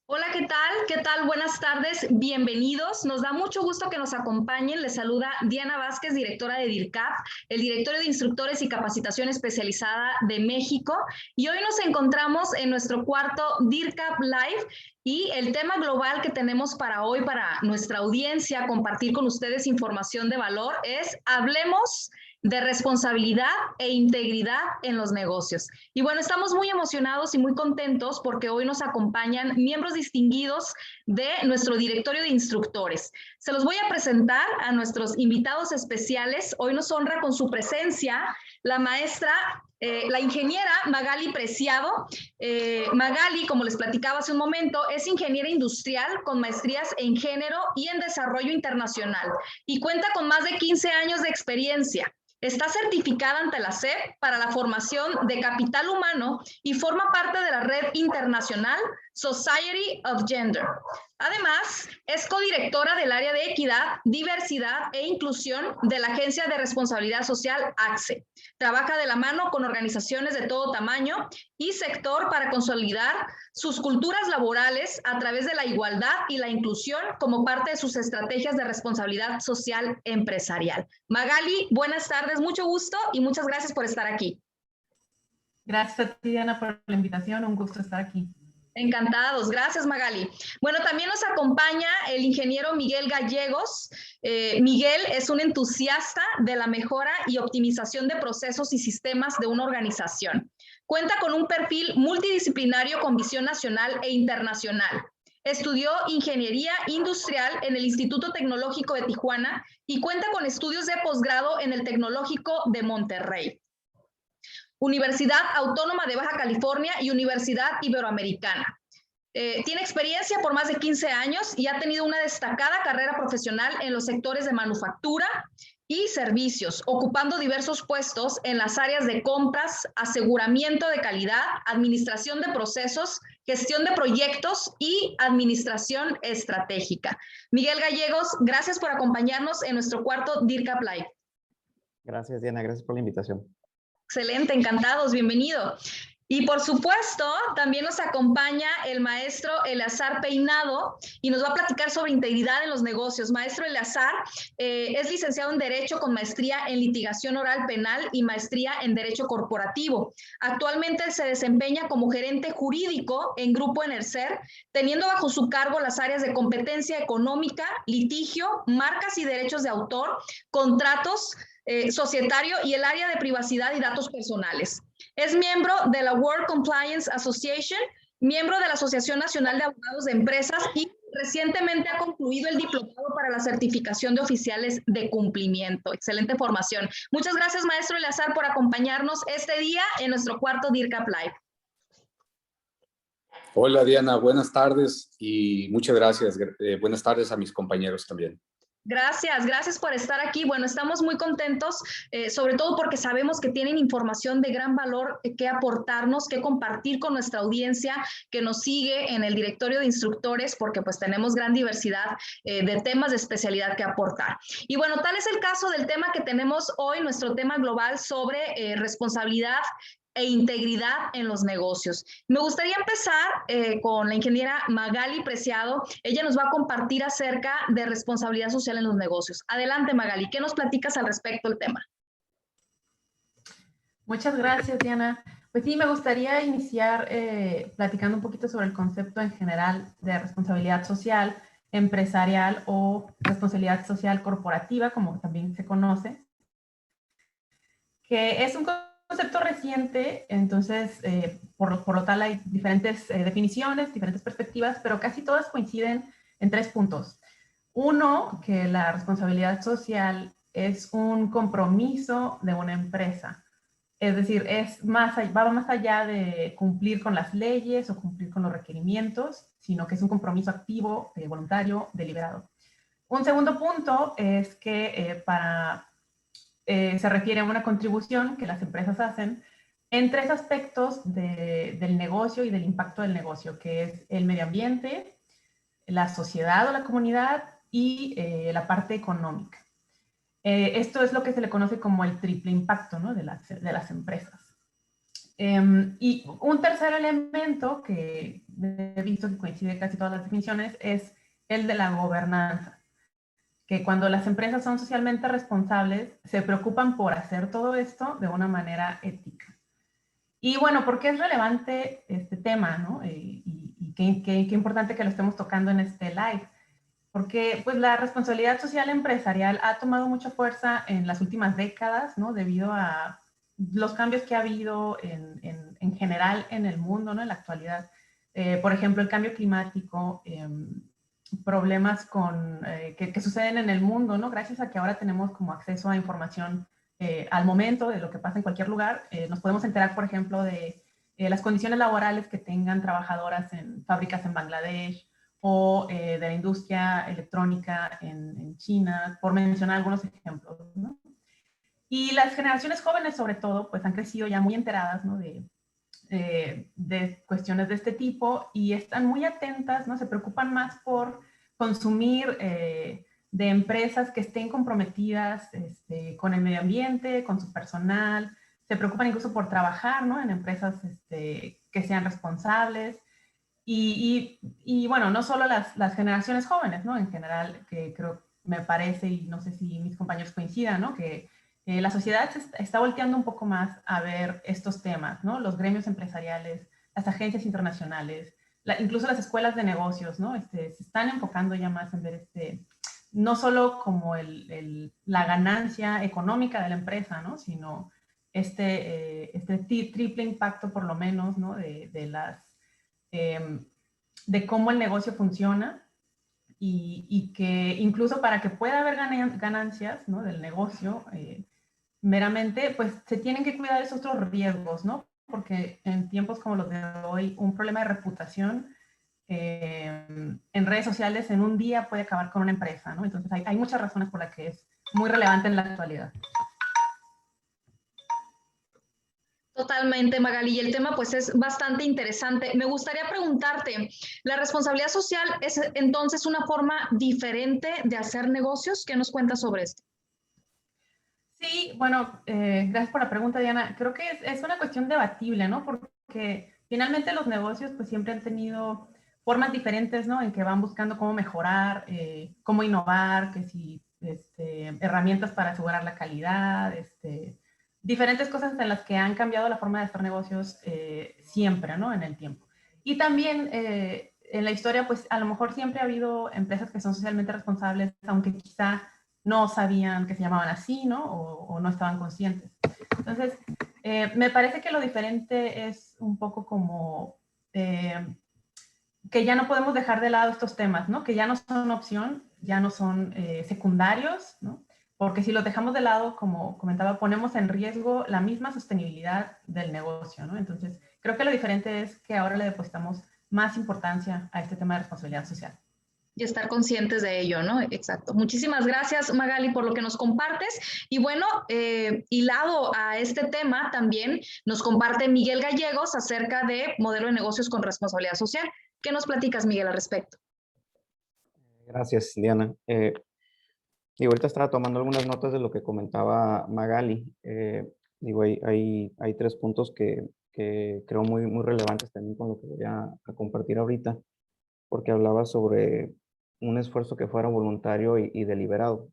Hola, ¿qué tal? ¿Qué tal? Buenas tardes, bienvenidos. Nos da mucho gusto que nos acompañen. Les saluda Diana Vázquez, directora de DIRCAP, el Directorio de Instructores y Capacitación Especializada de México. Y hoy nos encontramos en nuestro cuarto DIRCAP Live y el tema global que tenemos para hoy, para nuestra audiencia, compartir con ustedes información de valor, es hablemos de responsabilidad e integridad en los negocios. Y bueno, estamos muy emocionados y muy contentos porque hoy nos acompañan miembros distinguidos de nuestro directorio de instructores. Se los voy a presentar a nuestros invitados especiales. Hoy nos honra con su presencia la maestra, la ingeniera Magali Preciado. Magali, como les platicaba hace un momento, es ingeniera industrial con maestrías en género y en desarrollo internacional y cuenta con más de 15 años de experiencia. Está certificada ante la SEP para la formación de capital humano y forma parte de la red internacional Society of Gender. Además, es codirectora del área de equidad, diversidad e inclusión de la Agencia de Responsabilidad Social ACSE. Trabaja de la mano con organizaciones de todo tamaño y sector para consolidar sus culturas laborales a través de la igualdad y la inclusión como parte de sus estrategias de responsabilidad social empresarial. Magali, buenas tardes, mucho gusto y muchas gracias por estar aquí. Gracias a ti, Diana, por la invitación. Un gusto estar aquí. Encantados, gracias Magali. Bueno, también nos acompaña el ingeniero Miguel Gallegos. Miguel es un entusiasta de la mejora y optimización de procesos y sistemas de una organización. Cuenta con un perfil multidisciplinario con visión nacional e internacional. Estudió ingeniería industrial en el Instituto Tecnológico de Tijuana y cuenta con estudios de posgrado en el Tecnológico de Monterrey, Universidad Autónoma de Baja California y Universidad Iberoamericana. Tiene experiencia por más de 15 años y ha tenido una destacada carrera profesional en los sectores de manufactura y servicios, ocupando diversos puestos en las áreas de compras, aseguramiento de calidad, administración de procesos, gestión de proyectos y administración estratégica. Miguel Gallegos, gracias por acompañarnos en nuestro cuarto DIRCAP Live. Gracias, Diana. Gracias por la invitación. Excelente, encantados, bienvenido. Y por supuesto, también nos acompaña el maestro Eleazar Peinado y nos va a platicar sobre integridad en los negocios. Maestro Eleazar es licenciado en Derecho con maestría en Litigación Oral Penal y maestría en Derecho Corporativo. Actualmente se desempeña como gerente jurídico en Grupo Enercer, teniendo bajo su cargo las áreas de competencia económica, litigio, marcas y derechos de autor, contratos, societario y el área de privacidad y datos personales. Es miembro de la World Compliance Association, miembro de la Asociación Nacional de Abogados de Empresas y recientemente ha concluido el diplomado para la certificación de oficiales de cumplimiento. Excelente formación. Muchas gracias, maestro Eleazar, por acompañarnos este día en nuestro cuarto DIRCAP Live. Hola, Diana. Buenas tardes y muchas gracias. Buenas tardes a mis compañeros también. Gracias, gracias por estar aquí. Bueno, estamos muy contentos, sobre todo porque sabemos que tienen información de gran valor que aportarnos, que compartir con nuestra audiencia que nos sigue en el directorio de instructores, porque pues tenemos gran diversidad de temas de especialidad que aportar. Y bueno, tal es el caso del tema que tenemos hoy, nuestro tema global sobre responsabilidad e integridad en los negocios. Me gustaría empezar con la ingeniera Magali Preciado. Ella nos va a compartir acerca de responsabilidad social en los negocios. Adelante, Magali, ¿qué nos platicas al respecto del tema? Muchas gracias, Diana. Pues sí, me gustaría iniciar platicando un poquito sobre el concepto en general de responsabilidad social empresarial o responsabilidad social corporativa, como también se conoce, que es un concepto reciente. Entonces, por lo tal hay diferentes definiciones, diferentes perspectivas, pero casi todas coinciden en 3 puntos. Uno, que la responsabilidad social es un compromiso de una empresa. Es decir, va más allá de cumplir con las leyes o cumplir con los requerimientos, sino que es un compromiso activo, voluntario, deliberado. Un segundo punto es que se refiere a una contribución que las empresas hacen en 3 aspectos del negocio y del impacto del negocio, que es el medio ambiente, la sociedad o la comunidad y la parte económica. Esto es lo que se le conoce como el triple impacto, ¿no?, de las empresas. Y un tercer elemento que he visto que coincide casi todas las definiciones es el de la gobernanza, que cuando las empresas son socialmente responsables, se preocupan por hacer todo esto de una manera ética. Y bueno, ¿por qué es relevante este tema, no? Y qué importante que lo estemos tocando en este live. Porque pues la responsabilidad social empresarial ha tomado mucha fuerza en las últimas décadas, ¿no? Debido a los cambios que ha habido en general en el mundo, ¿no? En la actualidad. Por ejemplo, el cambio climático, problemas que suceden en el mundo, ¿no? Gracias a que ahora tenemos como acceso a información al momento de lo que pasa en cualquier lugar, nos podemos enterar, por ejemplo, de las condiciones laborales que tengan trabajadoras en fábricas en Bangladesh, o de la industria electrónica en China, por mencionar algunos ejemplos, ¿no? Y las generaciones jóvenes, sobre todo, pues han crecido ya muy enteradas, ¿no? De cuestiones de este tipo y están muy atentas, ¿no? Se preocupan más por consumir de empresas que estén comprometidas con el medio ambiente, con su personal, se preocupan incluso por trabajar, ¿no? En empresas que sean responsables. Y bueno, no solo las generaciones jóvenes, ¿no? En general, que creo, me parece, y no sé si mis compañeros coincidan, ¿no? Que la sociedad está volteando un poco más a ver estos temas, ¿no? Los gremios empresariales, las agencias internacionales, incluso las escuelas de negocios, ¿no? Se están enfocando ya más en ver no solo como la ganancia económica de la empresa, ¿no? Sino triple impacto, por lo menos, ¿no? De cómo el negocio funciona y que incluso para que pueda haber ganancias, ¿no? Del negocio, meramente, pues se tienen que cuidar esos otros riesgos, ¿no? Porque en tiempos como los de hoy, un problema de reputación en redes sociales en un día puede acabar con una empresa, ¿no? Entonces hay muchas razones por las que es muy relevante en la actualidad. Totalmente, Magali, y el tema pues es bastante interesante. Me gustaría preguntarte, ¿la responsabilidad social es entonces una forma diferente de hacer negocios? ¿Qué nos cuentas sobre esto? Sí, bueno, gracias por la pregunta, Diana. Creo que es una cuestión debatible, ¿no? Porque finalmente los negocios pues siempre han tenido formas diferentes, ¿no? En que van buscando cómo mejorar, cómo innovar, que si herramientas para asegurar la calidad, diferentes cosas en las que han cambiado la forma de hacer negocios siempre, ¿no? En el tiempo. Y también en la historia, pues a lo mejor siempre ha habido empresas que son socialmente responsables, aunque quizá no sabían que se llamaban así, ¿no? O no estaban conscientes. Entonces, me parece que lo diferente es un poco como que ya no podemos dejar de lado estos temas, ¿no? Que ya no son opción, ya no son secundarios, ¿no? Porque si los dejamos de lado, como comentaba, ponemos en riesgo la misma sostenibilidad del negocio, ¿no? Entonces, creo que lo diferente es que ahora le depositamos más importancia a este tema de responsabilidad social. Y estar conscientes de ello, ¿no? Exacto. Muchísimas gracias, Magali, por lo que nos compartes. Y bueno, hilado a este tema, también nos comparte Miguel Gallegos acerca de modelo de negocios con responsabilidad social. ¿Qué nos platicas, Miguel, al respecto? Gracias, Diana. Y ahorita estaba tomando algunas notas de lo que comentaba Magali. Digo, hay tres puntos que creo muy relevantes también con lo que voy a compartir ahorita, porque hablaba sobre un esfuerzo que fuera voluntario y deliberado.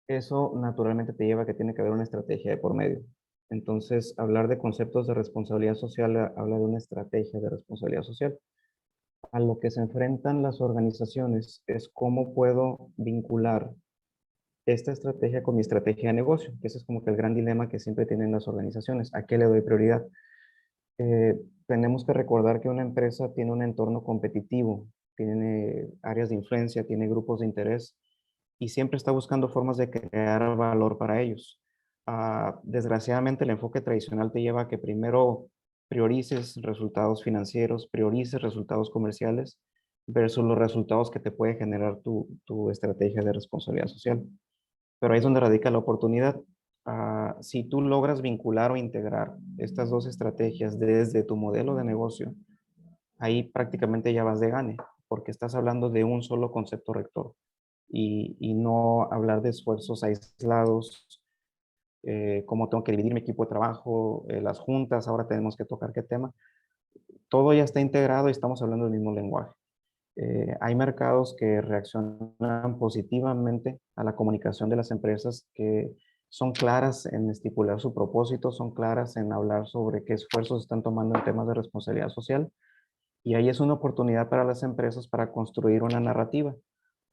Eso naturalmente te lleva a que tiene que haber una estrategia de por medio. Entonces, hablar de conceptos de responsabilidad social habla de una estrategia de responsabilidad social. A lo que se enfrentan las organizaciones es cómo puedo vincular esta estrategia con mi estrategia de negocio. Ese es como que el gran dilema que siempre tienen las organizaciones. ¿A qué le doy prioridad? Tenemos que recordar que una empresa tiene un entorno competitivo, tiene áreas de influencia, tiene grupos de interés y siempre está buscando formas de crear valor para ellos. Desgraciadamente, el enfoque tradicional te lleva a que primero priorices resultados financieros, priorices resultados comerciales versus los resultados que te puede generar tu estrategia de responsabilidad social. Pero ahí es donde radica la oportunidad. Si tú logras vincular o integrar estas dos estrategias desde tu modelo de negocio, ahí prácticamente ya vas de gane, porque estás hablando de un solo concepto rector y no hablar de esfuerzos aislados cómo tengo que dividir mi equipo de trabajo, las juntas, ahora tenemos que tocar qué tema. Todo ya está integrado y estamos hablando del mismo lenguaje. Hay mercados que reaccionan positivamente a la comunicación de las empresas, que son claras en estipular su propósito, son claras en hablar sobre qué esfuerzos están tomando en temas de responsabilidad social. Y ahí es una oportunidad para las empresas para construir una narrativa,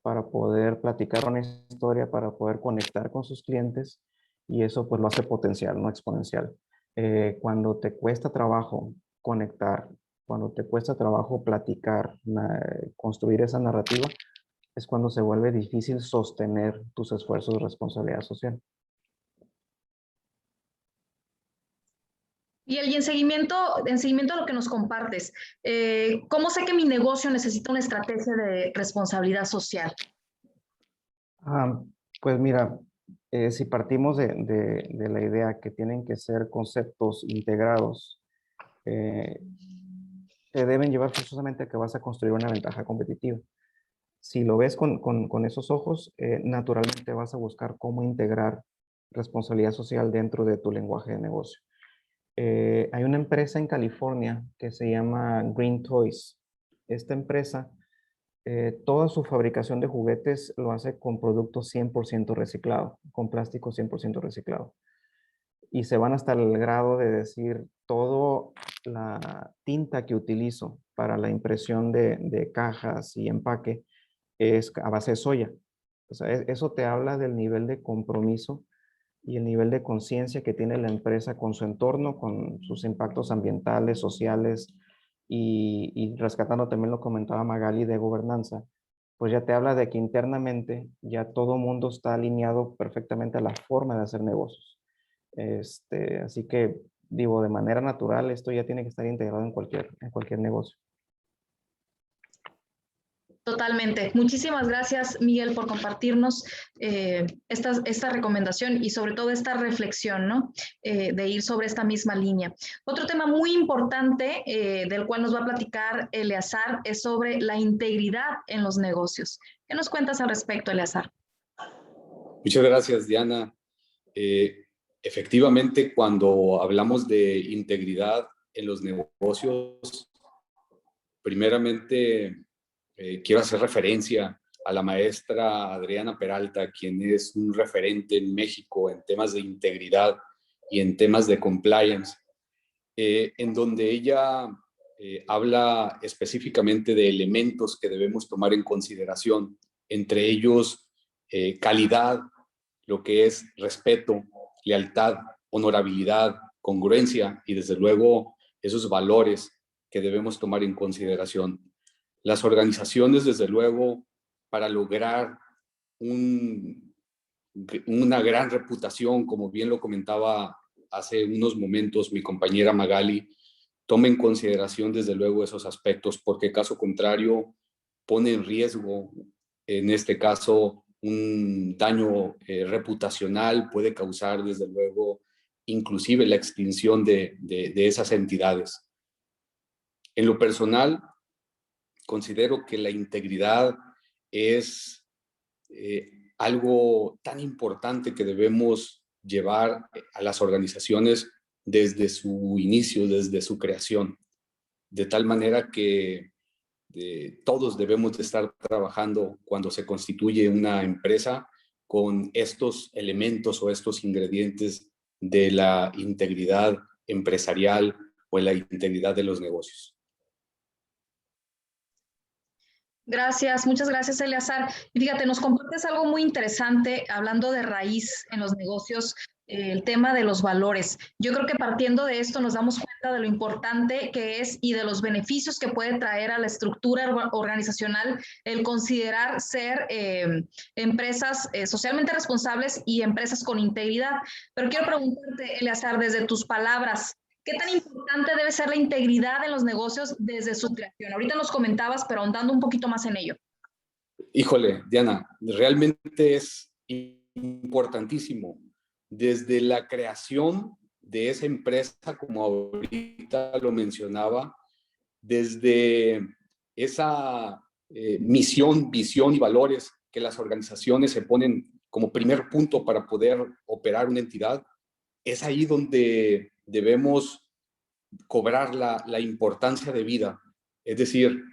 para poder platicar una historia, para poder conectar con sus clientes, y eso pues lo hace potencial, no exponencial. Cuando te cuesta trabajo conectar, cuando te cuesta trabajo platicar, construir esa narrativa, es cuando se vuelve difícil sostener tus esfuerzos de responsabilidad social. Y en seguimiento a lo que nos compartes, ¿cómo sé que mi negocio necesita una estrategia de responsabilidad social? Ah, pues mira, si partimos de la idea que tienen que ser conceptos integrados, te deben llevar forzosamente a que vas a construir una ventaja competitiva. Si lo ves con esos ojos, naturalmente vas a buscar cómo integrar responsabilidad social dentro de tu lenguaje de negocio. Hay una empresa en California que se llama Green Toys. Esta empresa, toda su fabricación de juguetes lo hace con productos 100% reciclado, con plástico 100% reciclado. Y se van hasta el grado de decir, toda la tinta que utilizo para la impresión de cajas y empaque es a base de soya. O sea, eso te habla del nivel de compromiso y el nivel de conciencia que tiene la empresa con su entorno, con sus impactos ambientales, sociales, y rescatando también lo comentaba Magali de gobernanza, pues ya te habla de que internamente ya todo mundo está alineado perfectamente a la forma de hacer negocios. Así que digo, de manera natural, esto ya tiene que estar integrado en cualquier negocio. Totalmente. Muchísimas gracias, Miguel, por compartirnos esta recomendación y sobre todo esta reflexión, ¿no? De ir sobre esta misma línea. Otro tema muy importante del cual nos va a platicar Eleazar es sobre la integridad en los negocios. ¿Qué nos cuentas al respecto, Eleazar? Muchas gracias, Diana. Efectivamente, cuando hablamos de integridad en los negocios, primeramente quiero hacer referencia a la maestra Adriana Peralta, quien es un referente en México en temas de integridad y en temas de compliance, en donde ella habla específicamente de elementos que debemos tomar en consideración, entre ellos calidad, lo que es respeto, lealtad, honorabilidad, congruencia y desde luego esos valores que debemos tomar en consideración. Las organizaciones, desde luego, para lograr una gran reputación, como bien lo comentaba hace unos momentos mi compañera Magali, tome en consideración desde luego esos aspectos, porque caso contrario pone en riesgo, en este caso, un daño reputacional, puede causar desde luego inclusive la extinción de esas entidades. En lo personal, considero que la integridad es algo tan importante que debemos llevar a las organizaciones desde su inicio, desde su creación, de tal manera que todos debemos de estar trabajando cuando se constituye una empresa con estos elementos o estos ingredientes de la integridad empresarial o en la integridad de los negocios. Gracias, muchas gracias, Eleazar. Y fíjate, nos compartes algo muy interesante hablando de raíz en los negocios, el tema de los valores. Yo creo que partiendo de esto nos damos cuenta de lo importante que es y de los beneficios que puede traer a la estructura organizacional el considerar ser empresas socialmente responsables y empresas con integridad. Pero quiero preguntarte, Eleazar, desde tus palabras, ¿qué tan importante debe ser la integridad en los negocios desde su creación? Ahorita nos comentabas, pero ahondando un poquito más en ello. Híjole, Diana, realmente es importantísimo. Desde la creación de esa empresa, como ahorita lo mencionaba, desde esa misión, visión y valores que las organizaciones se ponen como primer punto para poder operar una entidad, es ahí donde debemos cobrar la importancia de vida. Es decir,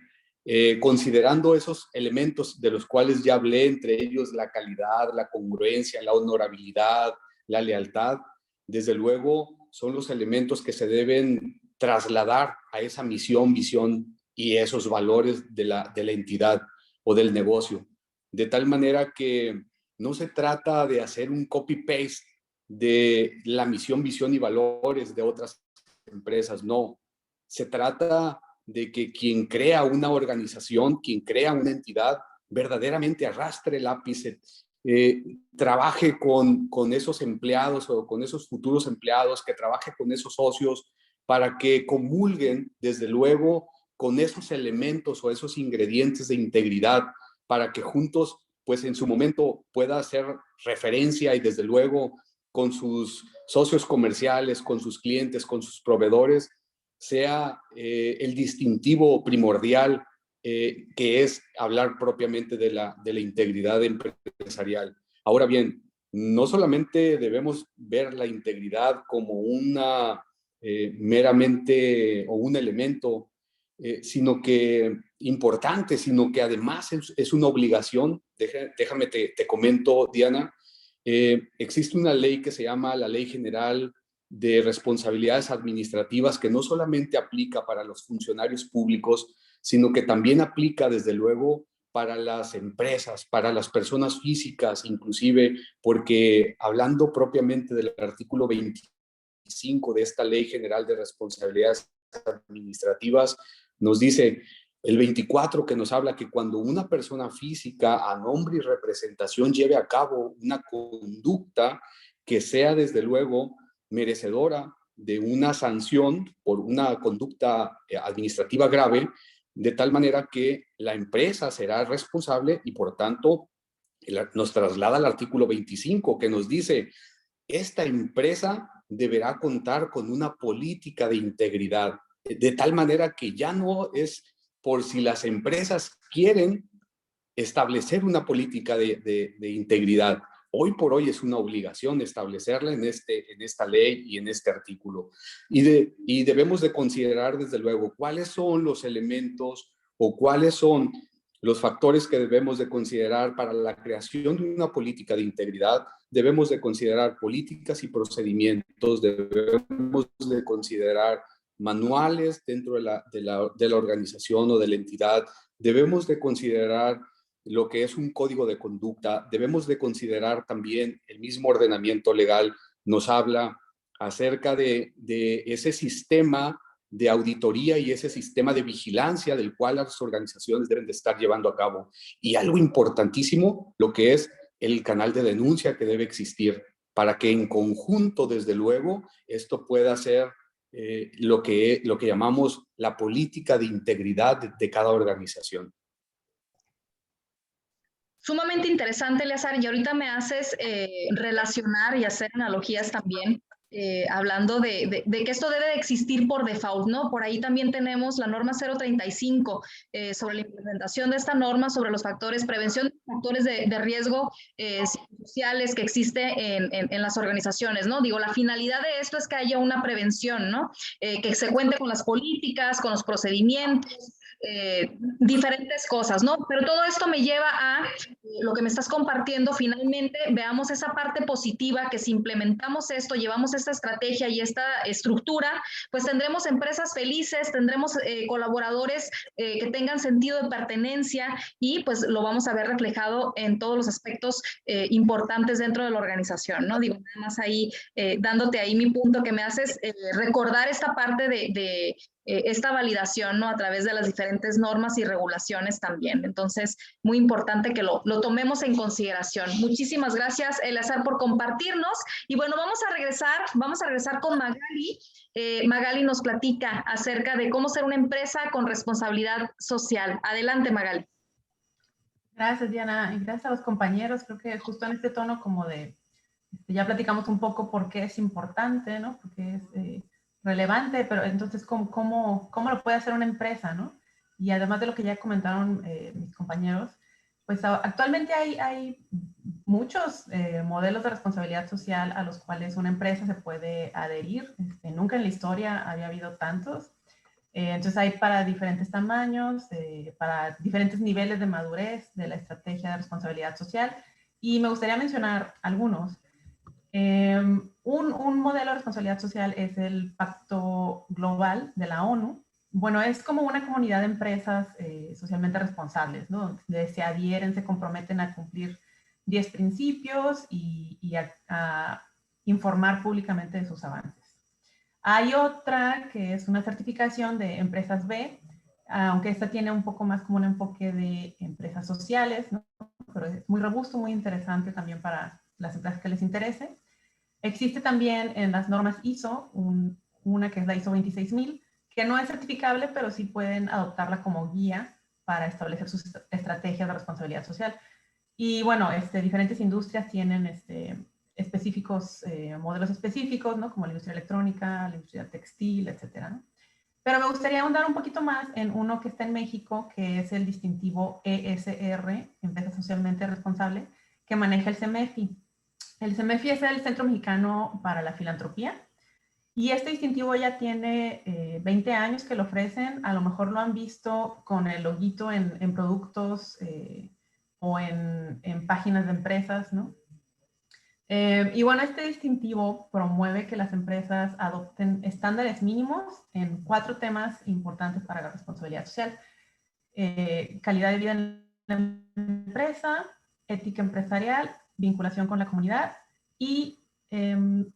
considerando esos elementos de los cuales ya hablé, entre ellos la calidad, la congruencia, la honorabilidad, la lealtad, desde luego son los elementos que se deben trasladar a esa misión, visión y esos valores de la entidad o del negocio. De tal manera que no se trata de hacer un copy-paste de la misión, visión y valores de otras empresas, no. Se trata de que quien crea una organización, quien crea una entidad, verdaderamente arrastre el ápice, trabaje con esos empleados o con esos futuros empleados, que trabaje con esos socios para que comulguen, desde luego, con esos elementos o esos ingredientes de integridad, para que juntos, pues en su momento pueda hacer referencia y desde luego con sus socios comerciales, con sus clientes, con sus proveedores, sea el distintivo primordial que es hablar propiamente de la integridad empresarial. Ahora bien, no solamente debemos ver la integridad como una meramente o un elemento sino que importante, sino que además es una obligación. Déjame te comento, Diana, existe una ley que se llama la Ley General de Responsabilidades Administrativas, que no solamente aplica para los funcionarios públicos, sino que también aplica, desde luego, para las empresas, para las personas físicas, inclusive, porque hablando propiamente del artículo 25 de esta Ley General de Responsabilidades Administrativas, nos dice el 24 que nos habla que cuando una persona física a nombre y representación lleve a cabo una conducta que sea desde luego merecedora de una sanción por una conducta administrativa grave, de tal manera que la empresa será responsable y por tanto nos traslada al artículo 25 que nos dice esta empresa deberá contar con una política de integridad, de tal manera que ya no es por si las empresas quieren establecer una política de integridad. Hoy por hoy es una obligación establecerla en esta ley y en este artículo. Y debemos de considerar, desde luego, cuáles son los elementos o cuáles son los factores que debemos de considerar para la creación de una política de integridad. Debemos de considerar políticas y procedimientos, debemos de considerar manuales dentro de la organización o de la entidad, debemos de considerar lo que es un código de conducta, debemos de considerar también el mismo ordenamiento legal, nos habla acerca de ese sistema de auditoría y ese sistema de vigilancia del cual las organizaciones deben de estar llevando a cabo. Y algo importantísimo, lo que es el canal de denuncia que debe existir para que en conjunto, desde luego, esto pueda ser lo que llamamos la política de integridad de cada organización. Sumamente interesante, Eleazar, y ahorita me haces relacionar y hacer analogías también, hablando de que esto debe de existir por default, ¿no? Por ahí también tenemos la norma 035 sobre la implementación de esta norma, sobre los factores, prevención de factores de riesgo sociales que existe en las organizaciones, ¿no? Digo, la finalidad de esto es que haya una prevención, ¿no? Que se cuente con las políticas, con los procedimientos, diferentes cosas, ¿no? Pero todo esto me lleva a lo que me estás compartiendo. Finalmente, veamos esa parte positiva, que si implementamos esto, llevamos esta estrategia y esta estructura, pues tendremos empresas felices, tendremos colaboradores que tengan sentido de pertenencia y pues lo vamos a ver reflejado en todos los aspectos importantes dentro de la organización, ¿no? Digo, nada más ahí, dándote ahí mi punto, que me haces recordar esta parte de esta validación, ¿no? A través de las diferentes normas y regulaciones también. Entonces, muy importante que lo tomemos en consideración. Muchísimas gracias, Eleazar, por compartirnos. Y bueno, vamos a regresar con Magali. Magali nos platica acerca de cómo ser una empresa con responsabilidad social. Adelante, Magali. Gracias, Diana, y gracias a los compañeros. Creo que justo en este tono como de, ya platicamos un poco por qué es importante, ¿no? Porque es relevante, pero entonces, ¿cómo lo puede hacer una empresa, ¿no? Y además de lo que ya comentaron mis compañeros, pues actualmente hay muchos modelos de responsabilidad social a los cuales una empresa se puede adherir. Nunca en la historia había habido tantos. Entonces hay para diferentes tamaños, para diferentes niveles de madurez de la estrategia de responsabilidad social. Y me gustaría mencionar algunos. Un modelo de responsabilidad social es el Pacto Global de la ONU. Bueno, es como una comunidad de empresas socialmente responsables, ¿no? Donde se adhieren, se comprometen a cumplir 10 principios y a informar públicamente de sus avances. Hay otra que es una certificación de empresas B, aunque esta tiene un poco más como un enfoque de empresas sociales, ¿no? Pero es muy robusto, muy interesante también para las empresas que les interese. Existe también en las normas ISO una que es la ISO 26000, que no es certificable, pero sí pueden adoptarla como guía para establecer sus estrategias de responsabilidad social. Y bueno, diferentes industrias tienen específicos, modelos específicos, ¿no? Como la industria electrónica, la industria textil, etcétera, ¿no? Pero me gustaría ahondar un poquito más en uno que está en México, que es el distintivo ESR, Empresa Socialmente Responsable, que maneja el CEMEFI. El CEMEFI es el Centro Mexicano para la Filantropía, y este distintivo ya tiene 20 años que lo ofrecen. A lo mejor lo han visto con el loguito en productos o en páginas de empresas, ¿no? Y bueno, este distintivo promueve que las empresas adopten estándares mínimos en 4 temas importantes para la responsabilidad social. Calidad de vida en la empresa, ética empresarial, vinculación con la comunidad y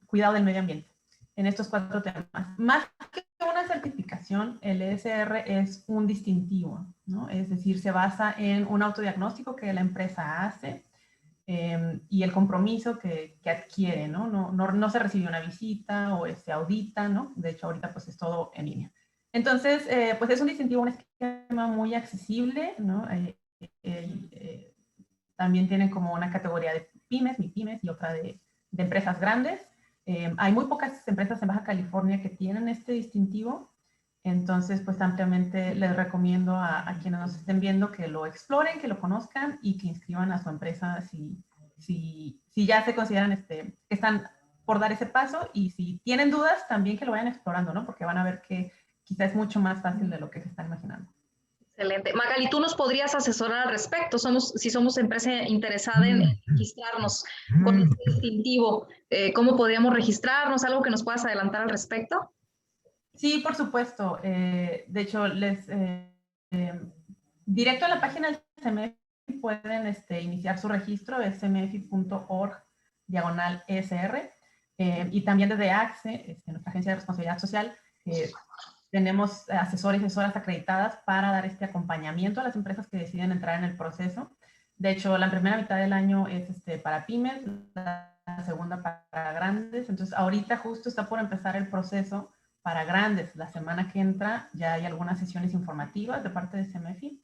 cuidado del medio ambiente. En estos 4 temas. Más que una certificación, el ESR es un distintivo, ¿no? Es decir, se basa en un autodiagnóstico que la empresa hace y el compromiso que adquiere, ¿no? No se recibe una visita o se audita, ¿no? De hecho, ahorita pues es todo en línea. Entonces, pues es un distintivo, un esquema muy accesible, ¿no? También tienen como una categoría de pymes, MIPYMES, y otra de empresas grandes. Hay muy pocas empresas en Baja California que tienen este distintivo. Entonces, pues ampliamente les recomiendo a quienes nos estén viendo que lo exploren, que lo conozcan y que inscriban a su empresa si ya se consideran que están por dar ese paso, y si tienen dudas también que lo vayan explorando, ¿no? Porque van a ver que quizás es mucho más fácil de lo que se están imaginando. Excelente. Magali, ¿tú nos podrías asesorar al respecto? Si somos empresa interesada en registrarnos con este distintivo, ¿cómo podríamos registrarnos? ¿Algo que nos puedas adelantar al respecto? Sí, por supuesto. De hecho, directo a la página del CEMEFI pueden iniciar su registro, es cemefi.org/ESR. Y también desde AXE, nuestra agencia de responsabilidad social, tenemos asesores y asesoras acreditadas para dar este acompañamiento a las empresas que deciden entrar en el proceso. De hecho, la primera mitad del año es para pymes, la segunda para grandes. Entonces, ahorita justo está por empezar el proceso para grandes. La semana que entra ya hay algunas sesiones informativas de parte de CEMEFI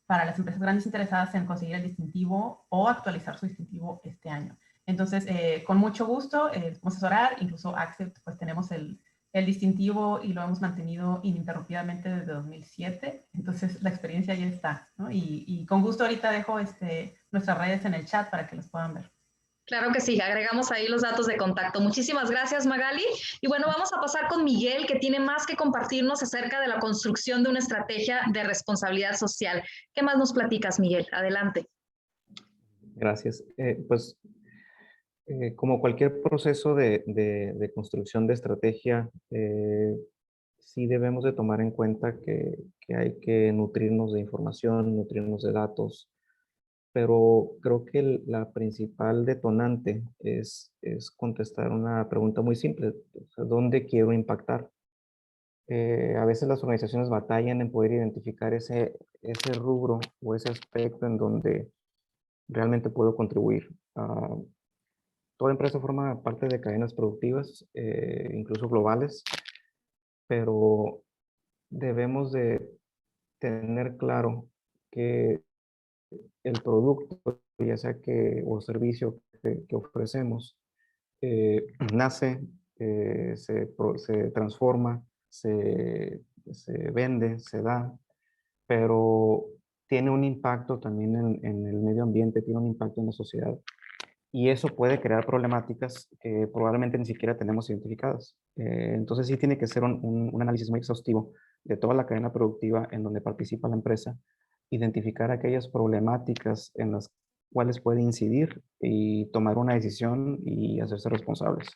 para las empresas grandes interesadas en conseguir el distintivo o actualizar su distintivo este año. Entonces, con mucho gusto, vamos a asesorar. Incluso AXE, pues tenemos el distintivo y lo hemos mantenido ininterrumpidamente desde 2007. Entonces, la experiencia ya está, ¿no? Y con gusto ahorita dejo nuestras redes en el chat para que los puedan ver. Claro que sí, agregamos ahí los datos de contacto. Muchísimas gracias, Magali. Y bueno, vamos a pasar con Miguel, que tiene más que compartirnos acerca de la construcción de una estrategia de responsabilidad social. ¿Qué más nos platicas, Miguel? Adelante. Gracias. Como cualquier proceso de construcción de estrategia, sí debemos de tomar en cuenta que hay que nutrirnos de información, nutrirnos de datos, pero creo que la principal detonante es contestar una pregunta muy simple: o sea, ¿dónde quiero impactar? A veces las organizaciones batallan en poder identificar ese rubro o ese aspecto en donde realmente puedo contribuir. Toda empresa forma parte de cadenas productivas, incluso globales, pero debemos de tener claro que el producto, ya sea o servicio que ofrecemos, nace, se transforma, se vende, se da, pero tiene un impacto también en el medio ambiente, tiene un impacto en la sociedad. y eso puede crear problemáticas que probablemente ni siquiera tenemos identificadas. Entonces sí tiene que ser un análisis muy exhaustivo de toda la cadena productiva en donde participa la empresa, identificar aquellas problemáticas en las cuales puede incidir y tomar una decisión y hacerse responsables.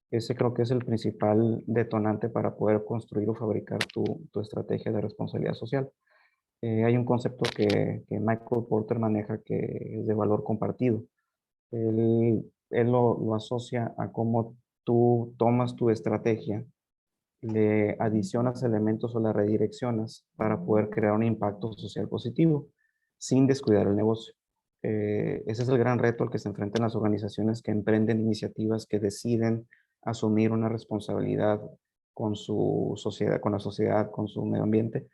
Ese creo que es el principal detonante para poder construir o fabricar tu estrategia de responsabilidad social. Hay un concepto que Michael Porter maneja que es de valor compartido. Él lo asocia a cómo tú tomas tu estrategia, le adicionas elementos o la redireccionas para poder crear un impacto social positivo sin descuidar el negocio. Ese es el gran reto al que se enfrentan las organizaciones que emprenden iniciativas, que deciden asumir una responsabilidad con su sociedad, con la sociedad, con su medio ambiente,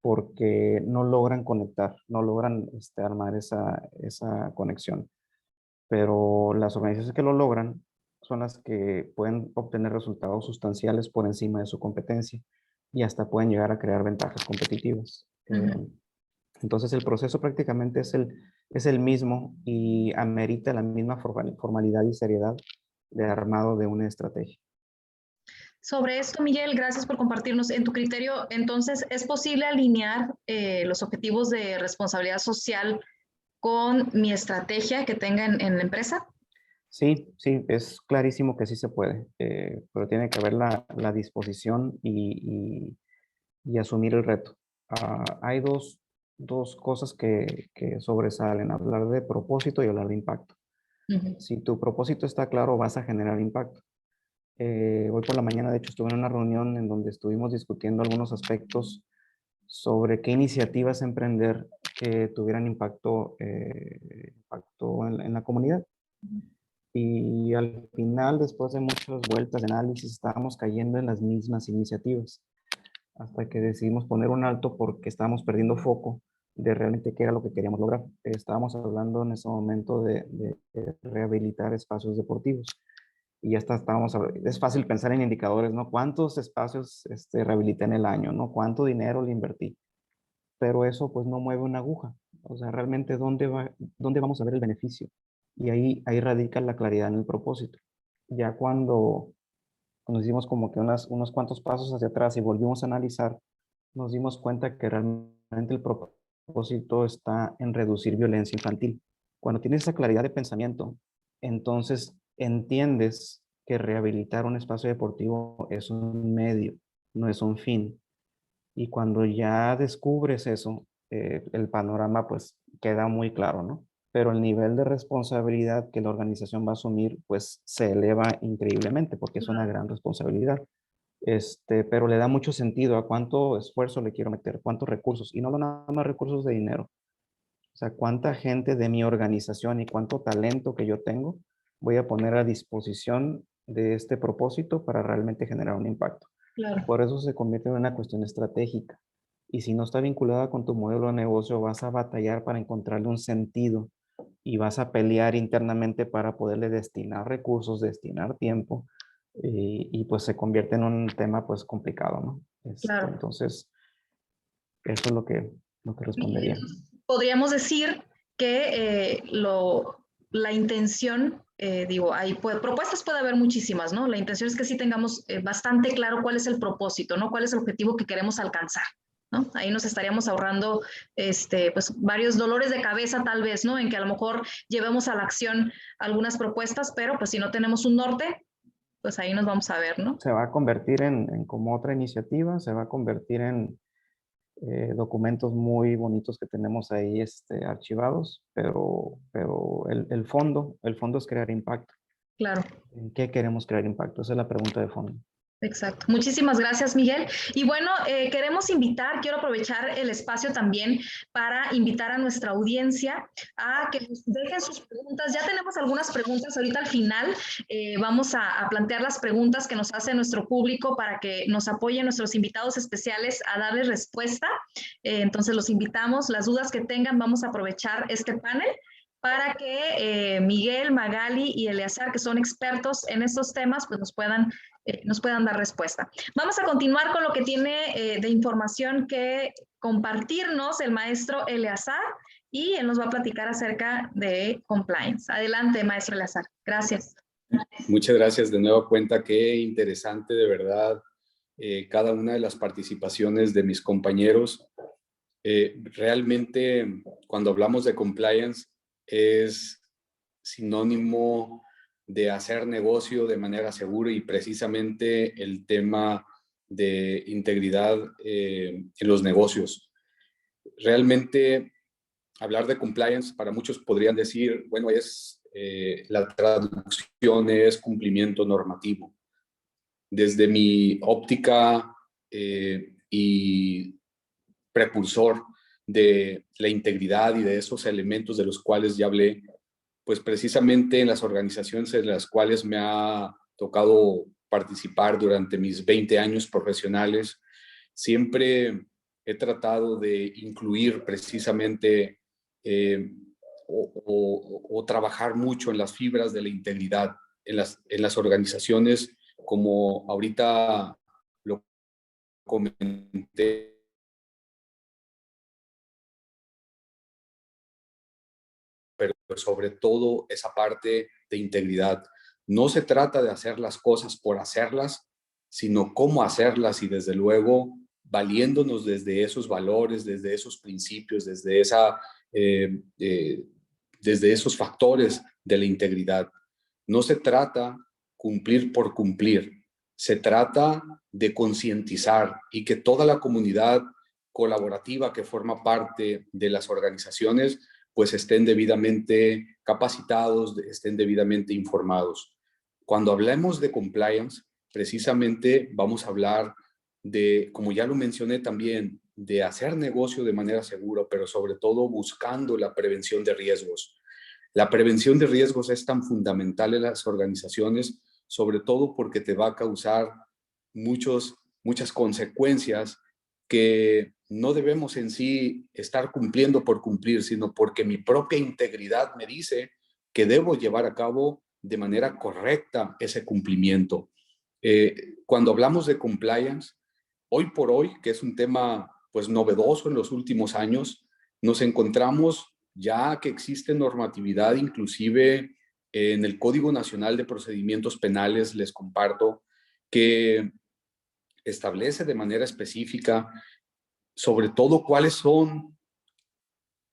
porque no logran conectar, no logran armar esa conexión. Pero las organizaciones que lo logran son las que pueden obtener resultados sustanciales por encima de su competencia y hasta pueden llegar a crear ventajas competitivas. Entonces el proceso prácticamente es el mismo y amerita la misma formalidad y seriedad de armado de una estrategia. Sobre esto, Miguel, gracias por compartirnos. En tu criterio, entonces, ¿es posible alinear los objetivos de responsabilidad social con mi estrategia que tenga en la empresa? Sí, sí, es clarísimo que sí se puede, pero tiene que haber la disposición y asumir el reto. Hay dos cosas que sobresalen, hablar de propósito y hablar de impacto. Si tu propósito está claro, vas a generar impacto. Hoy por la mañana, de hecho, estuve en una reunión en donde estuvimos discutiendo algunos aspectos sobre qué iniciativas emprender que tuvieran impacto en la comunidad. Y al final, después de muchas vueltas de análisis, estábamos cayendo en las mismas iniciativas, hasta que decidimos poner un alto porque estábamos perdiendo foco de realmente qué era lo que queríamos lograr. Estábamos hablando en ese momento de rehabilitar espacios deportivos. Y ya estábamos, es fácil pensar en indicadores, ¿no? ¿Cuántos espacios rehabilité en el año, ¿no? ¿Cuánto dinero le invertí? Pero eso pues no mueve una aguja. O sea, realmente ¿dónde vamos a ver el beneficio? Y ahí radica la claridad en el propósito. Ya cuando nos dimos como que unos cuantos pasos hacia atrás y volvimos a analizar, nos dimos cuenta que realmente el propósito está en reducir violencia infantil. Cuando tienes esa claridad de pensamiento, entonces entiendes que rehabilitar un espacio deportivo es un medio, no es un fin. Y cuando ya descubres eso, el panorama pues queda muy claro, ¿no? Pero el nivel de responsabilidad que la organización va a asumir pues se eleva increíblemente porque es una gran responsabilidad. Pero le da mucho sentido a cuánto esfuerzo le quiero meter, cuántos recursos, y no nada más recursos de dinero. O sea, cuánta gente de mi organización y cuánto talento que yo tengo voy a poner a disposición de este propósito para realmente generar un impacto. Claro. Por eso se convierte en una cuestión estratégica. Y si no está vinculada con tu modelo de negocio, vas a batallar para encontrarle un sentido y vas a pelear internamente para poderle destinar recursos, destinar tiempo, y pues se convierte en un tema pues complicado, ¿no? Claro. Entonces, eso es lo que respondería. Podríamos decir que la intención, propuestas puede haber muchísimas, ¿no? La intención es que sí tengamos bastante claro cuál es el propósito, ¿no? Cuál es el objetivo que queremos alcanzar, ¿no? Ahí nos estaríamos ahorrando pues varios dolores de cabeza tal vez, ¿no? En que a lo mejor llevemos a la acción algunas propuestas, pero pues si no tenemos un norte, pues ahí nos vamos a ver, ¿no? Se va a convertir en como otra iniciativa, se va a convertir en documentos muy bonitos que tenemos ahí archivados, pero el fondo es crear impacto. Claro. ¿En qué queremos crear impacto? Esa es la pregunta de fondo. Exacto. Muchísimas gracias, Miguel. Y bueno, quiero aprovechar el espacio también para invitar a nuestra audiencia a que nos dejen sus preguntas. Ya tenemos algunas preguntas ahorita al final. Vamos a plantear las preguntas que nos hace nuestro público para que nos apoyen nuestros invitados especiales a darles respuesta. Entonces los invitamos, las dudas que tengan, vamos a aprovechar este panel para que Miguel, Magali y Eleazar, que son expertos en estos temas, pues nos puedan dar respuesta. Vamos a continuar con lo que tiene de información que compartirnos el maestro Eleazar, y él nos va a platicar acerca de compliance. Adelante, maestro Eleazar. Gracias. Muchas gracias de nueva cuenta. Qué interesante, de verdad, cada una de las participaciones de mis compañeros. Realmente, cuando hablamos de compliance, es sinónimo de hacer negocio de manera segura, y precisamente el tema de integridad en los negocios. Realmente, hablar de compliance, para muchos podrían decir, bueno, la traducción es cumplimiento normativo. Desde mi óptica y precursor de la integridad y de esos elementos de los cuales ya hablé, pues precisamente en las organizaciones en las cuales me ha tocado participar durante mis 20 años profesionales, siempre he tratado de incluir precisamente o trabajar mucho en las fibras de la integridad en las organizaciones, como ahorita lo comenté, pero sobre todo esa parte de integridad. No se trata de hacer las cosas por hacerlas, sino cómo hacerlas, y desde luego valiéndonos desde esos valores, desde esos principios, desde esos factores de la integridad. No se trata cumplir por cumplir, se trata de concientizar y que toda la comunidad colaborativa que forma parte de las organizaciones pues estén debidamente capacitados, estén debidamente informados. Cuando hablemos de compliance, precisamente vamos a hablar de, como ya lo mencioné también, de hacer negocio de manera segura, pero sobre todo buscando la prevención de riesgos. La prevención de riesgos es tan fundamental en las organizaciones, sobre todo porque te va a causar muchas consecuencias que no debemos en sí estar cumpliendo por cumplir, sino porque mi propia integridad me dice que debo llevar a cabo de manera correcta ese cumplimiento. Cuando hablamos de compliance, hoy por hoy, que es un tema pues novedoso en los últimos años, nos encontramos ya que existe normatividad, inclusive en el Código Nacional de Procedimientos Penales, les comparto, que establece de manera específica sobre todo cuáles son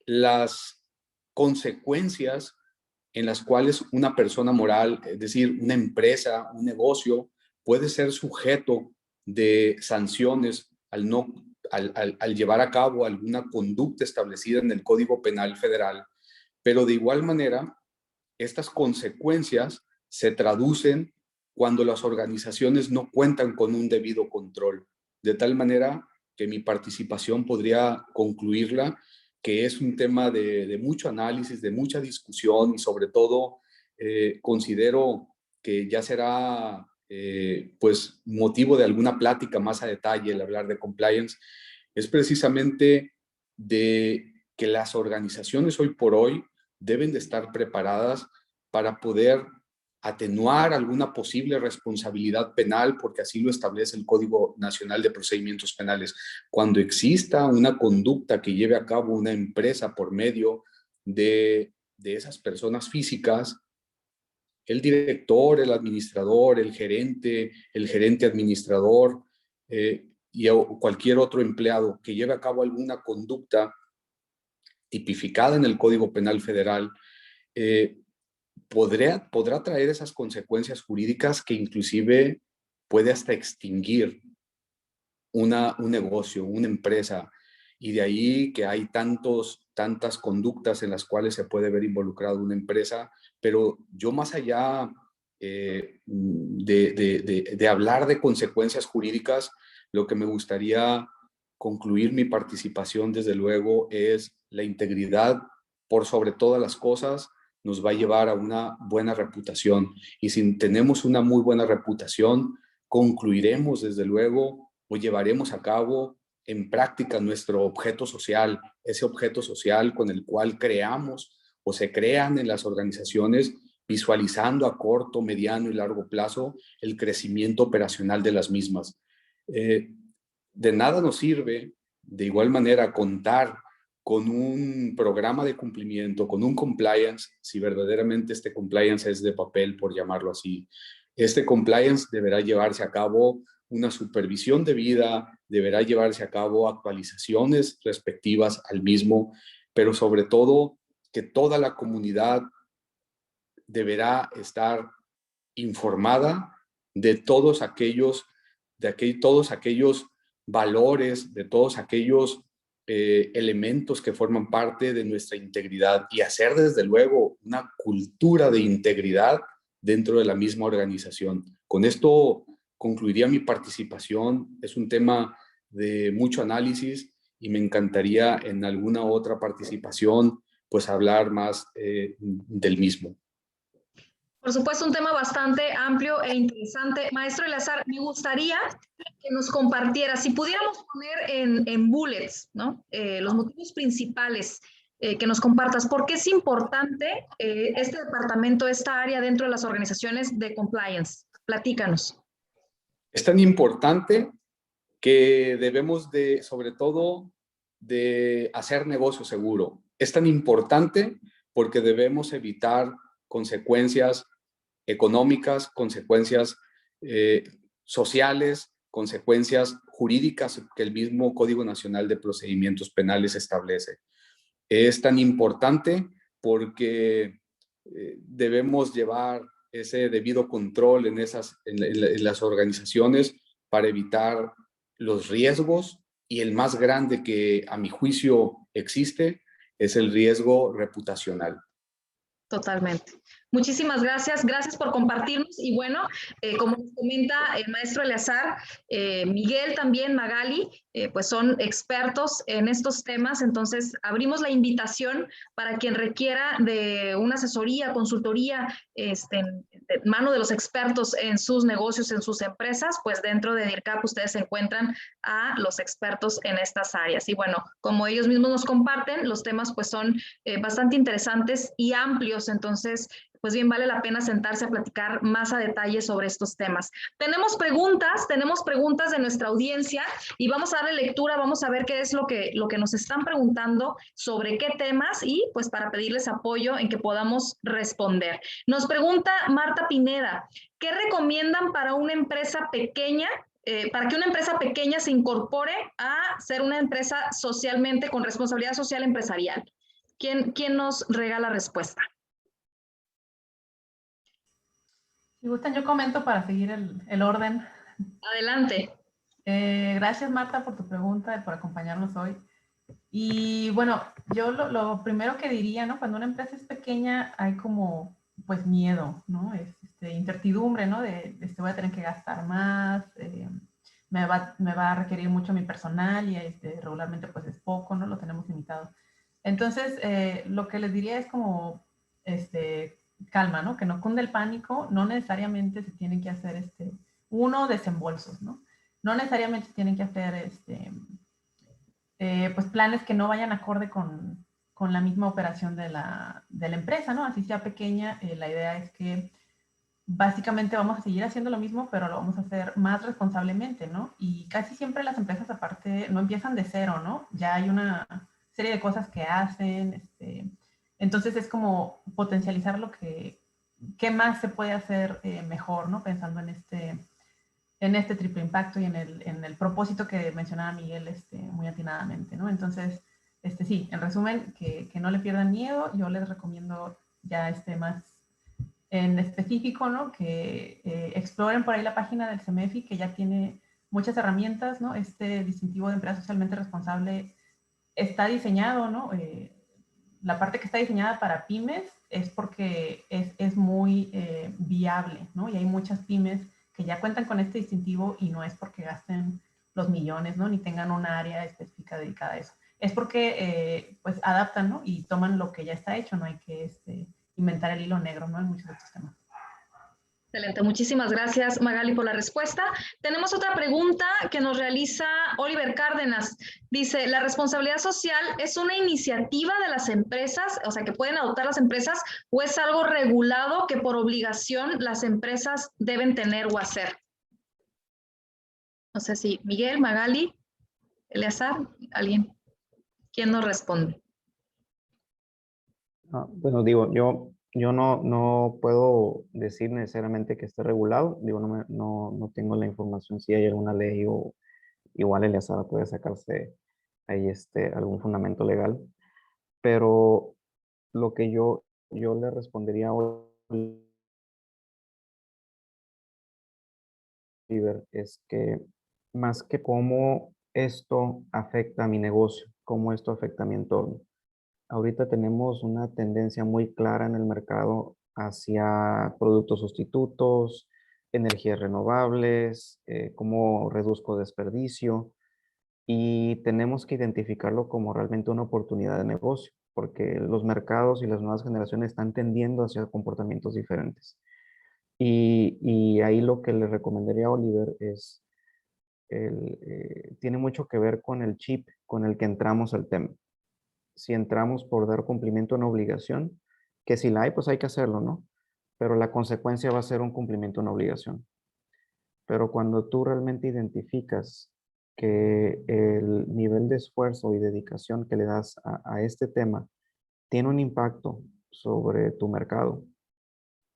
las consecuencias en las cuales una persona moral, es decir, una empresa, un negocio, puede ser sujeto de sanciones al llevar a cabo alguna conducta establecida en el Código Penal Federal. Pero de igual manera, estas consecuencias se traducen cuando las organizaciones no cuentan con un debido control, de tal manera que mi participación podría concluirla que es un tema de mucho análisis, de mucha discusión, y sobre todo considero que ya será pues motivo de alguna plática más a detalle el hablar de compliance, es precisamente de que las organizaciones hoy por hoy deben de estar preparadas para poder atenuar alguna posible responsabilidad penal, porque así lo establece el Código Nacional de Procedimientos Penales. Cuando exista una conducta que lleve a cabo una empresa por medio de esas personas físicas, el director, el administrador, el gerente administrador y cualquier otro empleado que lleve a cabo alguna conducta tipificada en el Código Penal Federal, podrá traer esas consecuencias jurídicas que inclusive puede hasta extinguir un negocio, una empresa, y de ahí que hay tantas conductas en las cuales se puede ver involucrado una empresa, pero yo más allá de hablar de consecuencias jurídicas, lo que me gustaría concluir mi participación, desde luego, es la integridad por sobre todas las cosas nos va a llevar a una buena reputación. Y si tenemos una muy buena reputación, concluiremos, desde luego, o llevaremos a cabo en práctica nuestro objeto social, ese objeto social con el cual creamos o se crean en las organizaciones, visualizando a corto, mediano y largo plazo el crecimiento operacional de las mismas. De nada nos sirve, de igual manera, contar con un programa de cumplimiento, con un compliance, si verdaderamente este compliance es de papel, por llamarlo así. Este compliance deberá llevarse a cabo una supervisión debida, deberá llevarse a cabo actualizaciones respectivas al mismo, pero sobre todo que toda la comunidad deberá estar informada de todos aquellos, todos aquellos valores, de todos aquellos elementos que forman parte de nuestra integridad y hacer desde luego una cultura de integridad dentro de la misma organización. Con esto concluiría mi participación. Es un tema de mucho análisis y me encantaría en alguna otra participación pues hablar más del mismo. Por supuesto, un tema bastante amplio e interesante. Maestro Eleazar, me gustaría que nos compartiera, si pudiéramos poner en bullets, ¿no? Los motivos principales que nos compartas. ¿Por qué es importante este departamento, esta área dentro de las organizaciones de compliance? Platícanos. Es tan importante que debemos de, sobre todo, de hacer negocio seguro. Es tan importante porque debemos evitar consecuencias económicas, consecuencias sociales, consecuencias jurídicas que el mismo Código Nacional de Procedimientos Penales establece. Es tan importante porque debemos llevar ese debido control en las organizaciones para evitar los riesgos, y el más grande que a mi juicio existe es el riesgo reputacional. Totalmente. Muchísimas gracias. Gracias por compartirnos. Y bueno, como nos comenta el maestro Eleazar, Miguel también, Magali, pues son expertos en estos temas. Entonces, abrimos la invitación para quien requiera de una asesoría, consultoría, en mano de los expertos en sus negocios, en sus empresas, pues dentro de DIRCAP ustedes encuentran a los expertos en estas áreas. Y bueno, como ellos mismos nos comparten, los temas pues son bastante interesantes y amplios. Entonces, pues bien, vale la pena sentarse a platicar más a detalle sobre estos temas. Tenemos preguntas de nuestra audiencia y vamos a darle lectura, vamos a ver qué es lo que nos están preguntando, sobre qué temas y pues para pedirles apoyo en que podamos responder. Nos pregunta Marta Pineda, ¿qué recomiendan para una empresa pequeña? Para que una empresa pequeña se incorpore a ser una empresa socialmente con responsabilidad social empresarial. ¿Quién nos regala respuesta? Si gustan, yo comento para seguir el orden. Adelante. Gracias, Marta, por tu pregunta y por acompañarnos hoy. Y bueno, yo lo primero que diría, ¿no? Cuando una empresa es pequeña hay como, pues, miedo, ¿no? Incertidumbre, ¿no? Voy a tener que gastar más, me va a requerir mucho mi personal y regularmente pues es poco, ¿no? Lo tenemos limitado. Entonces, lo que les diría es como, calma, ¿no? Que no cunde el pánico, no necesariamente se tienen que hacer, desembolsos, ¿no? No necesariamente se tienen que hacer, pues planes que no vayan acorde con la misma operación de la empresa, ¿no? Así sea pequeña, la idea es que básicamente vamos a seguir haciendo lo mismo, pero lo vamos a hacer más responsablemente, ¿no? Y casi siempre las empresas aparte no empiezan de cero, ¿no? Ya hay una serie de cosas que hacen, entonces es como potencializar qué más se puede hacer mejor, ¿no? Pensando en este triple impacto y en el propósito que mencionaba Miguel muy atinadamente, ¿no? Entonces, sí, en resumen, que no le pierdan miedo. Yo les recomiendo ya más en específico, ¿no? Que exploren por ahí la página del CEMEFI, que ya tiene muchas herramientas, ¿no? Este distintivo de empresa socialmente responsable está diseñado, ¿no? La parte que está diseñada para pymes es porque es muy viable, ¿no? Y hay muchas pymes que ya cuentan con este distintivo y no es porque gasten los millones, ¿no? Ni tengan una área específica dedicada a eso. Es porque, pues, adaptan, ¿no? Y toman lo que ya está hecho, no hay que inventar el hilo negro, ¿no? En muchos de estos temas. Excelente, muchísimas gracias Magali por la respuesta. Tenemos otra pregunta que nos realiza Oliver Cárdenas. Dice, ¿la responsabilidad social es una iniciativa de las empresas, o sea, que pueden adoptar las empresas, o es algo regulado que por obligación las empresas deben tener o hacer? No sé si Miguel, Magali, Eleazar, alguien ¿Quién nos responde? Bueno, digo, yo no puedo decir necesariamente que esté regulado. Digo, no tengo la información si hay alguna ley o igual Eleazar puede sacarse ahí algún fundamento legal. Pero lo que yo le respondería a Oliver es que más que cómo esto afecta a mi negocio, cómo esto afecta a mi entorno. Ahorita tenemos una tendencia muy clara en el mercado hacia productos sustitutos, energías renovables, cómo reduzco desperdicio y tenemos que identificarlo como realmente una oportunidad de negocio, porque los mercados y las nuevas generaciones están tendiendo hacia comportamientos diferentes. Y ahí lo que le recomendaría a Oliver es, tiene mucho que ver con el chip con el que entramos al tema. Si entramos por dar cumplimiento a una obligación, que si la hay, pues hay que hacerlo, ¿no? Pero la consecuencia va a ser un cumplimiento a una obligación. Pero cuando tú realmente identificas que el nivel de esfuerzo y dedicación que le das a este tema tiene un impacto sobre tu mercado,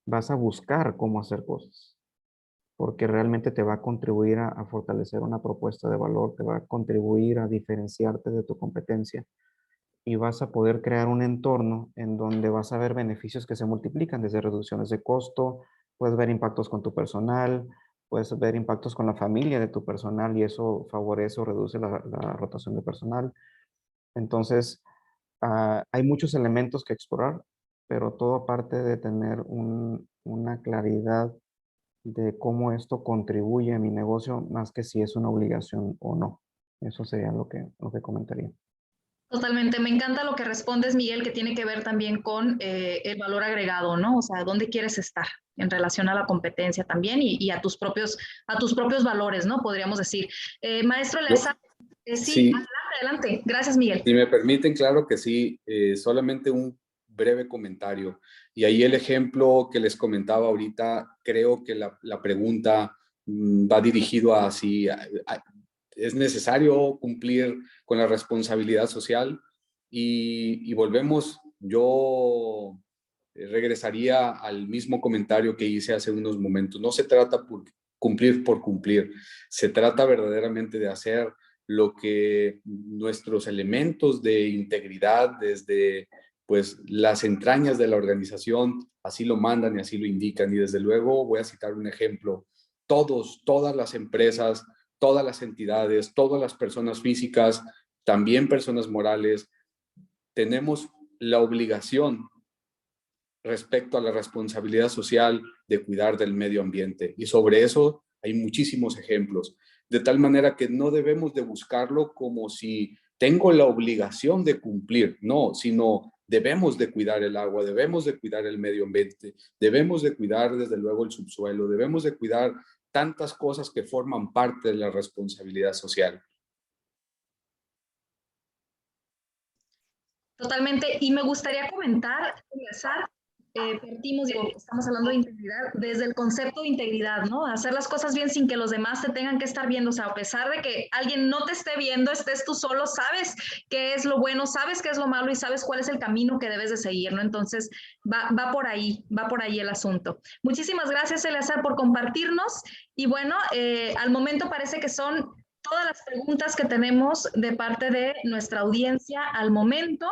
vas a buscar cómo hacer cosas, porque realmente te va a contribuir a fortalecer una propuesta de valor, te va a contribuir a diferenciarte de tu competencia y vas a poder crear un entorno en donde vas a ver beneficios que se multiplican, desde reducciones de costo, puedes ver impactos con tu personal, puedes ver impactos con la familia de tu personal y eso favorece o reduce la rotación de personal. Entonces, hay muchos elementos que explorar, pero todo parte de tener una claridad de cómo esto contribuye a mi negocio, más que si es una obligación o no. Eso sería lo que comentaría. Totalmente, me encanta lo que respondes, Miguel, que tiene que ver también con el valor agregado, ¿no? O sea, ¿dónde quieres estar en relación a la competencia también y a tus propios valores, ¿no? Podríamos decir. Maestro Eleazar, sí, Sí, adelante. Gracias, Miguel. si me permiten, claro que sí, solamente un breve comentario. Y ahí el ejemplo que les comentaba ahorita, creo que la pregunta va dirigido a si es necesario cumplir con la responsabilidad social y volvemos, yo regresaría al mismo comentario que hice hace unos momentos. No se trata por cumplir, se trata verdaderamente de hacer lo que nuestros elementos de integridad desde pues las entrañas de la organización así lo mandan y así lo indican. Y desde luego voy a citar un ejemplo. Todas las empresas, todas las entidades, todas las personas físicas, también personas morales, tenemos la obligación respecto a la responsabilidad social de cuidar del medio ambiente. Y sobre eso hay muchísimos ejemplos. De tal manera que no debemos de buscarlo como si tengo la obligación de cumplir, no, sino debemos de cuidar el agua, debemos de cuidar el medio ambiente, debemos de cuidar desde luego el subsuelo, debemos de cuidar tantas cosas que forman parte de la responsabilidad social. Totalmente. Y me gustaría comentar, Eleazar, partimos, digo, estamos hablando de integridad, desde el concepto de integridad, ¿no? Hacer las cosas bien sin que los demás te tengan que estar viendo, o sea, a pesar de que alguien no te esté viendo, estés tú solo, sabes qué es lo bueno, sabes qué es lo malo y sabes cuál es el camino que debes de seguir, ¿no? Entonces, va por ahí el asunto. Muchísimas gracias, Eleazar, por compartirnos y bueno, al momento parece que son todas las preguntas que tenemos de parte de nuestra audiencia al momento.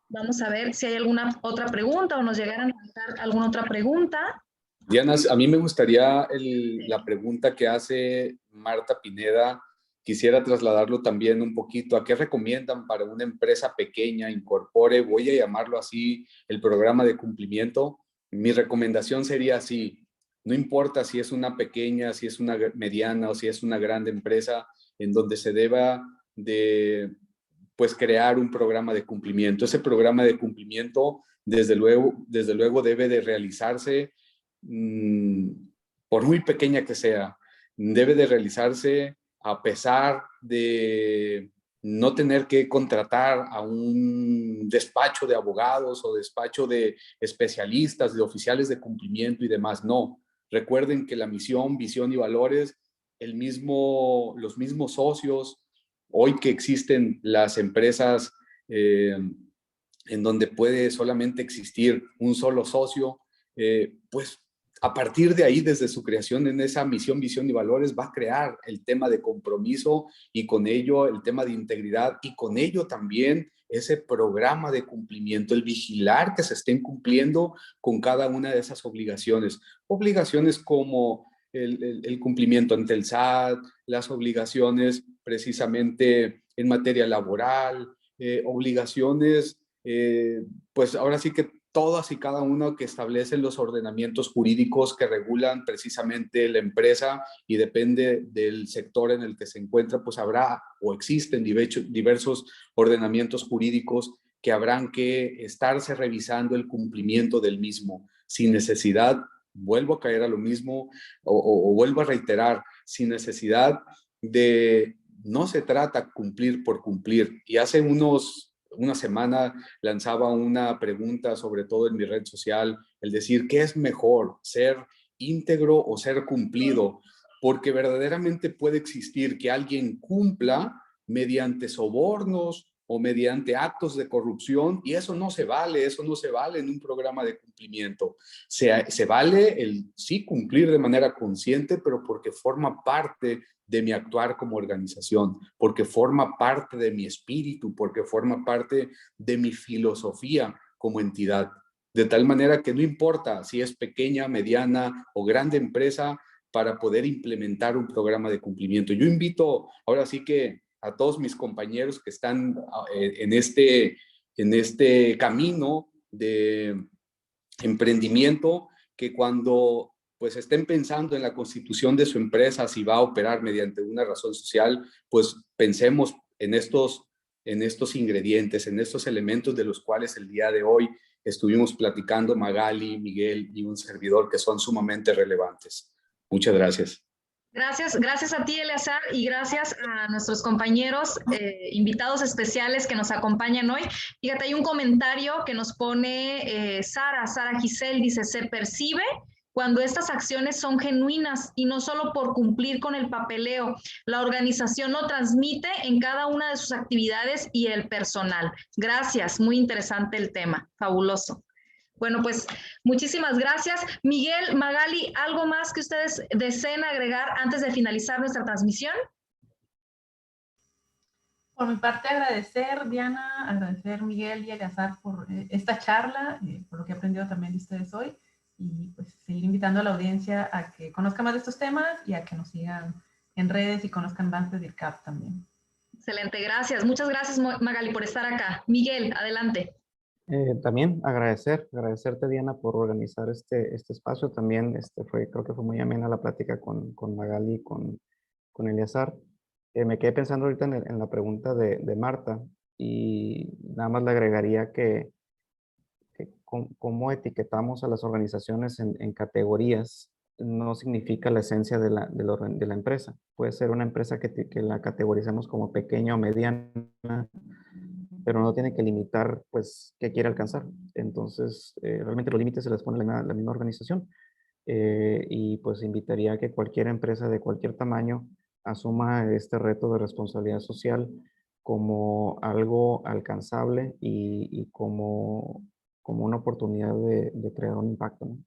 Vamos a ver si hay alguna otra pregunta o nos llegaran a dejar alguna otra pregunta. Diana, a mí me gustaría la pregunta que hace Marta Pineda, quisiera trasladarlo también un poquito. ¿A qué recomiendan para una empresa pequeña incorpore, voy a llamarlo así, el programa de cumplimiento? Mi recomendación sería así, no importa si es una pequeña, si es una mediana o si es una grande empresa en donde se deba de pues crear un programa de cumplimiento. Ese programa de cumplimiento desde luego debe de realizarse por muy pequeña que sea, debe de realizarse a pesar de no tener que contratar a un despacho de abogados o despacho de especialistas, de oficiales de cumplimiento y demás. No, recuerden que la misión, visión y valores, los mismos socios Hoy que existen las empresas en donde puede solamente existir un solo socio, pues a partir de ahí, desde su creación en esa misión, visión y valores, va a crear el tema de compromiso y con ello el tema de integridad y con ello también ese programa de cumplimiento, el vigilar que se estén cumpliendo con cada una de esas obligaciones. Obligaciones como el cumplimiento ante el SAT, las obligaciones precisamente en materia laboral, obligaciones, pues ahora sí que todas y cada uno que establecen los ordenamientos jurídicos que regulan precisamente la empresa y depende del sector en el que se encuentra, pues habrá o existen diversos ordenamientos jurídicos que habrán que estarse revisando el cumplimiento del mismo, sin necesidad, vuelvo a caer a lo mismo o vuelvo a reiterar, sin necesidad de, no se trata cumplir por cumplir. Y hace una semana lanzaba una pregunta, sobre todo en mi red social, el decir, ¿qué es mejor, ser íntegro o ser cumplido? Porque verdaderamente puede existir que alguien cumpla mediante sobornos o mediante actos de corrupción, y eso no se vale en un programa de cumplimiento. Se vale el sí cumplir de manera consciente, pero porque forma parte de mi actuar como organización, porque forma parte de mi espíritu, porque forma parte de mi filosofía como entidad. De tal manera que no importa si es pequeña, mediana o grande empresa, para poder implementar un programa de cumplimiento. Yo invito ahora sí que a todos mis compañeros que están en este camino de emprendimiento, que cuando pues estén pensando en la constitución de su empresa, si va a operar mediante una razón social, pues pensemos en estos ingredientes, en estos elementos de los cuales el día de hoy estuvimos platicando Magali, Miguel y un servidor, que son sumamente relevantes. Muchas gracias. Gracias a ti, Eleazar, y gracias a nuestros compañeros invitados especiales que nos acompañan hoy. Fíjate, hay un comentario que nos pone Sara Giselle, dice, se percibe cuando estas acciones son genuinas y no solo por cumplir con el papeleo. La organización lo transmite en cada una de sus actividades y el personal. Gracias, muy interesante el tema, fabuloso. Bueno, pues muchísimas gracias. Miguel, Magali, ¿algo más que ustedes deseen agregar antes de finalizar nuestra transmisión? Por mi parte, agradecer, Diana, agradecer Miguel y Eleazar por esta charla, por lo que he aprendido también de ustedes hoy, y pues seguir invitando a la audiencia a que conozca más de estos temas y a que nos sigan en redes y conozcan más de DIRCAP también. Excelente, gracias. Muchas gracias, Magali, por estar acá. Miguel, adelante. También agradecerte, Diana, por organizar este espacio. También creo que fue muy amena la plática con Magali y con Eleazar. Me quedé pensando ahorita en la pregunta de Marta, y nada más le agregaría que cómo etiquetamos a las organizaciones en categorías no significa la esencia de la empresa. Puede ser una empresa que la categorizamos como pequeña o mediana, pero no tiene que limitar, pues, qué quiere alcanzar. Entonces, realmente los límites se les pone la misma organización. Y pues invitaría a que cualquier empresa de cualquier tamaño asuma este reto de responsabilidad social como algo alcanzable y como una oportunidad de crear un impacto, ¿no?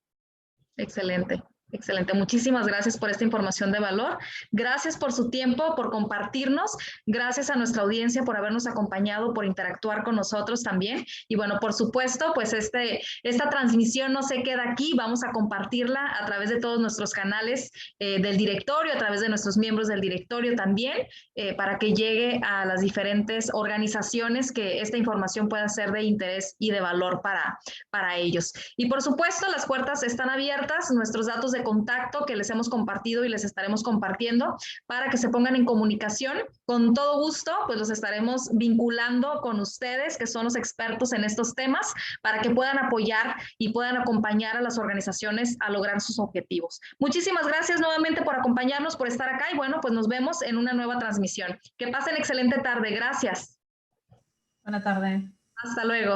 Excelente. Excelente, muchísimas gracias por esta información de valor. Gracias por su tiempo, por compartirnos. Gracias a nuestra audiencia por habernos acompañado, por interactuar con nosotros también. Y bueno, por supuesto, pues esta transmisión no se queda aquí. Vamos a compartirla a través de todos nuestros canales del directorio, a través de nuestros miembros del directorio también, para que llegue a las diferentes organizaciones que esta información pueda ser de interés y de valor para ellos. Y por supuesto, las puertas están abiertas, nuestros datos de contacto que les hemos compartido y les estaremos compartiendo para que se pongan en comunicación. Con todo gusto, pues los estaremos vinculando con ustedes, que son los expertos en estos temas, para que puedan apoyar y puedan acompañar a las organizaciones a lograr sus objetivos. Muchísimas gracias nuevamente por acompañarnos, por estar acá, y bueno, pues nos vemos en una nueva transmisión. Que pasen excelente tarde. Gracias. Buena tarde. Hasta luego.